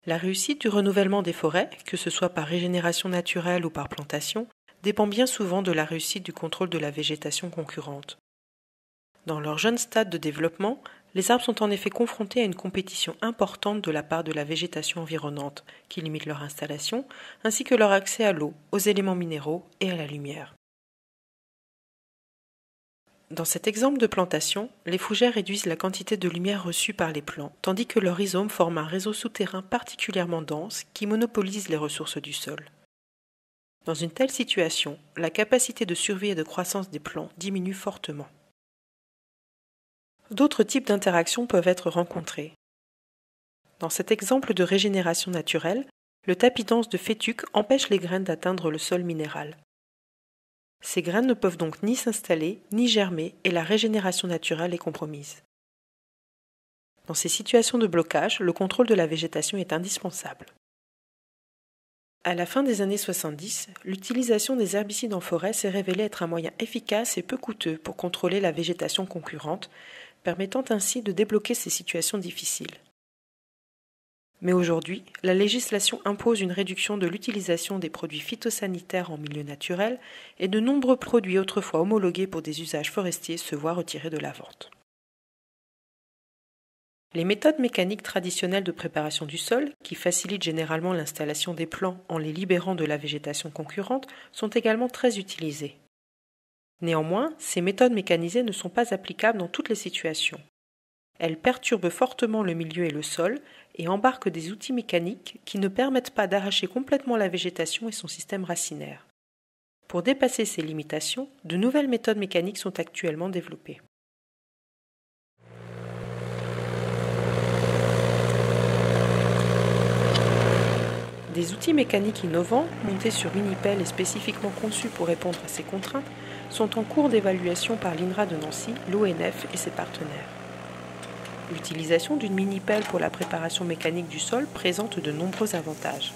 La réussite du renouvellement des forêts, que ce soit par régénération naturelle ou par plantation, dépend bien souvent de la réussite du contrôle de la végétation concurrente. Dans leur jeune stade de développement, les arbres sont en effet confrontés à une compétition importante de la part de la végétation environnante, qui limite leur installation, ainsi que leur accès à l'eau, aux éléments minéraux et à la lumière. Dans cet exemple de plantation, les fougères réduisent la quantité de lumière reçue par les plants, tandis que leurs rhizomes forment un réseau souterrain particulièrement dense qui monopolise les ressources du sol. Dans une telle situation, la capacité de survie et de croissance des plants diminue fortement. D'autres types d'interactions peuvent être rencontrés. Dans cet exemple de régénération naturelle, le tapis dense de fétuque empêche les graines d'atteindre le sol minéral. Ces graines ne peuvent donc ni s'installer, ni germer, et la régénération naturelle est compromise. Dans ces situations de blocage, le contrôle de la végétation est indispensable. À la fin des années 70, l'utilisation des herbicides en forêt s'est révélée être un moyen efficace et peu coûteux pour contrôler la végétation concurrente, permettant ainsi de débloquer ces situations difficiles. Mais aujourd'hui, la législation impose une réduction de l'utilisation des produits phytosanitaires en milieu naturel et de nombreux produits autrefois homologués pour des usages forestiers se voient retirés de la vente. Les méthodes mécaniques traditionnelles de préparation du sol, qui facilitent généralement l'installation des plants en les libérant de la végétation concurrente, sont également très utilisées. Néanmoins, ces méthodes mécanisées ne sont pas applicables dans toutes les situations. Elles perturbent fortement le milieu et le sol et embarquent des outils mécaniques qui ne permettent pas d'arracher complètement la végétation et son système racinaire. Pour dépasser ces limitations, de nouvelles méthodes mécaniques sont actuellement développées. Des outils mécaniques innovants, montés sur mini-pelles et spécifiquement conçus pour répondre à ces contraintes, sont en cours d'évaluation par l'INRA de Nancy, l'ONF et ses partenaires. L'utilisation d'une mini-pelle pour la préparation mécanique du sol présente de nombreux avantages.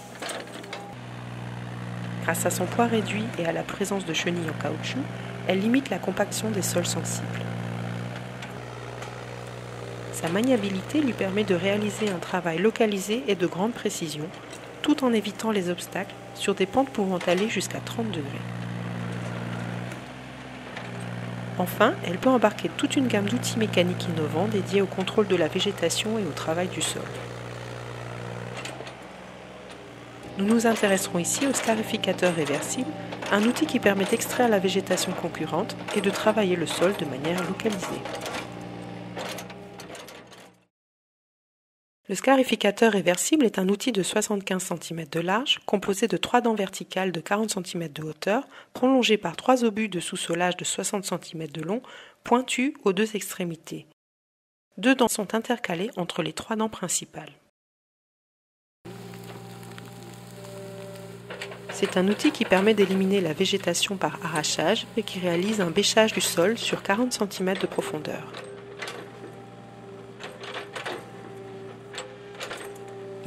Grâce à son poids réduit et à la présence de chenilles en caoutchouc, elle limite la compaction des sols sensibles. Sa maniabilité lui permet de réaliser un travail localisé et de grande précision, tout en évitant les obstacles sur des pentes pouvant aller jusqu'à 30 degrés. Enfin, elle peut embarquer toute une gamme d'outils mécaniques innovants dédiés au contrôle de la végétation et au travail du sol. Nous nous intéresserons ici au scarificateur réversible, un outil qui permet d'extraire la végétation concurrente et de travailler le sol de manière localisée. Le scarificateur réversible est un outil de 75 cm de large, composé de 3 dents verticales de 40 cm de hauteur, prolongées par 3 obus de sous-solage de 60 cm de long, pointus aux 2 extrémités. 2 dents sont intercalées entre les 3 dents principales. C'est un outil qui permet d'éliminer la végétation par arrachage et qui réalise un bêchage du sol sur 40 cm de profondeur.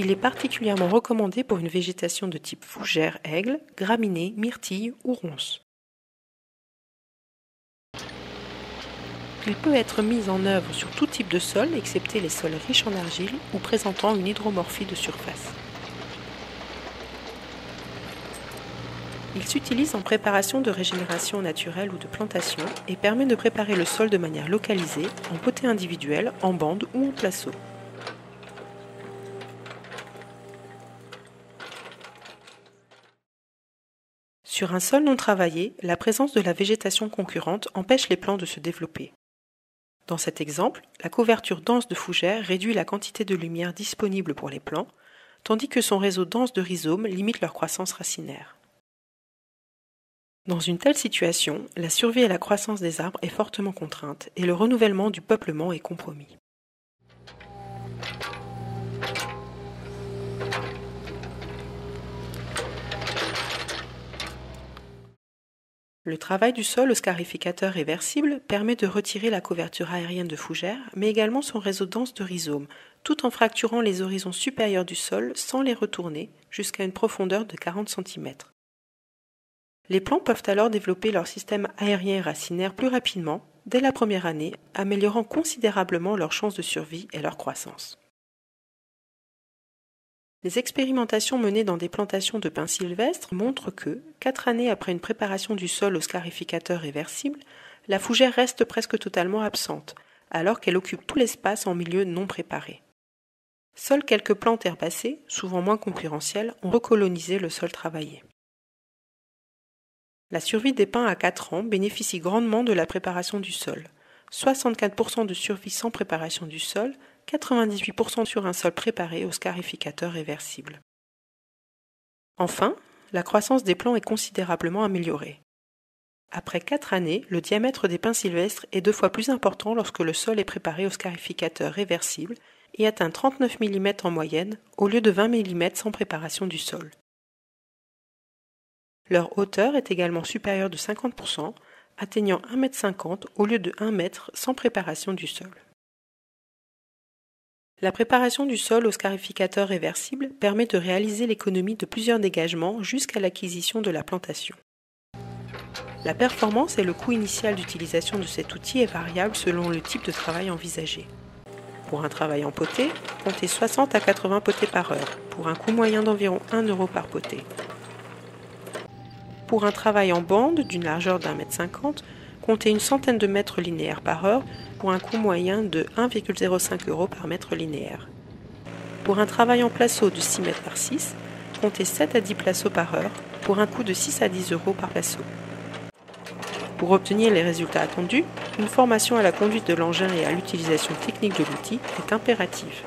Il est particulièrement recommandé pour une végétation de type fougère, aigle, graminée, myrtille ou ronce. Il peut être mis en œuvre sur tout type de sol, excepté les sols riches en argile ou présentant une hydromorphie de surface. Il s'utilise en préparation de régénération naturelle ou de plantation et permet de préparer le sol de manière localisée, en potée individuelle, en bande ou en placeau. Sur un sol non travaillé, la présence de la végétation concurrente empêche les plants de se développer. Dans cet exemple, la couverture dense de fougères réduit la quantité de lumière disponible pour les plants, tandis que son réseau dense de rhizomes limite leur croissance racinaire. Dans une telle situation, la survie et la croissance des arbres est fortement contrainte et le renouvellement du peuplement est compromis. Le travail du sol au scarificateur réversible permet de retirer la couverture aérienne de fougères, mais également son réseau dense de rhizomes, tout en fracturant les horizons supérieurs du sol sans les retourner jusqu'à une profondeur de 40 cm. Les plants peuvent alors développer leur système aérien et racinaire plus rapidement, dès la première année, améliorant considérablement leurs chances de survie et leur croissance. Les expérimentations menées dans des plantations de pins sylvestres montrent que, 4 années après une préparation du sol au scarificateur réversible, la fougère reste presque totalement absente, alors qu'elle occupe tout l'espace en milieu non préparé. Seules quelques plantes herbacées, souvent moins concurrentielles, ont recolonisé le sol travaillé. La survie des pins à 4 ans bénéficie grandement de la préparation du sol. 64% de survie sans préparation du sol, 98% sur un sol préparé au scarificateur réversible. Enfin, la croissance des plants est considérablement améliorée. Après 4 années, le diamètre des pins sylvestres est 2 fois plus important lorsque le sol est préparé au scarificateur réversible et atteint 39 mm en moyenne au lieu de 20 mm sans préparation du sol. Leur hauteur est également supérieure de 50%, atteignant 1,50 m au lieu de 1 m sans préparation du sol. La préparation du sol au scarificateur réversible permet de réaliser l'économie de plusieurs dégagements jusqu'à l'acquisition de la plantation. La performance et le coût initial d'utilisation de cet outil est variable selon le type de travail envisagé. Pour un travail en potée, comptez 60 à 80 potées par heure, pour un coût moyen d'environ 1 € par potée. Pour un travail en bande d'une largeur d'1,50 m, comptez une centaine de mètres linéaires par heure pour un coût moyen de 1,05 € par mètre linéaire. Pour un travail en placeau de 6 mètres par 6, comptez 7 à 10 placeaux par heure pour un coût de 6 à 10 € par placeau. Pour obtenir les résultats attendus, une formation à la conduite de l'engin et à l'utilisation technique de l'outil est impérative.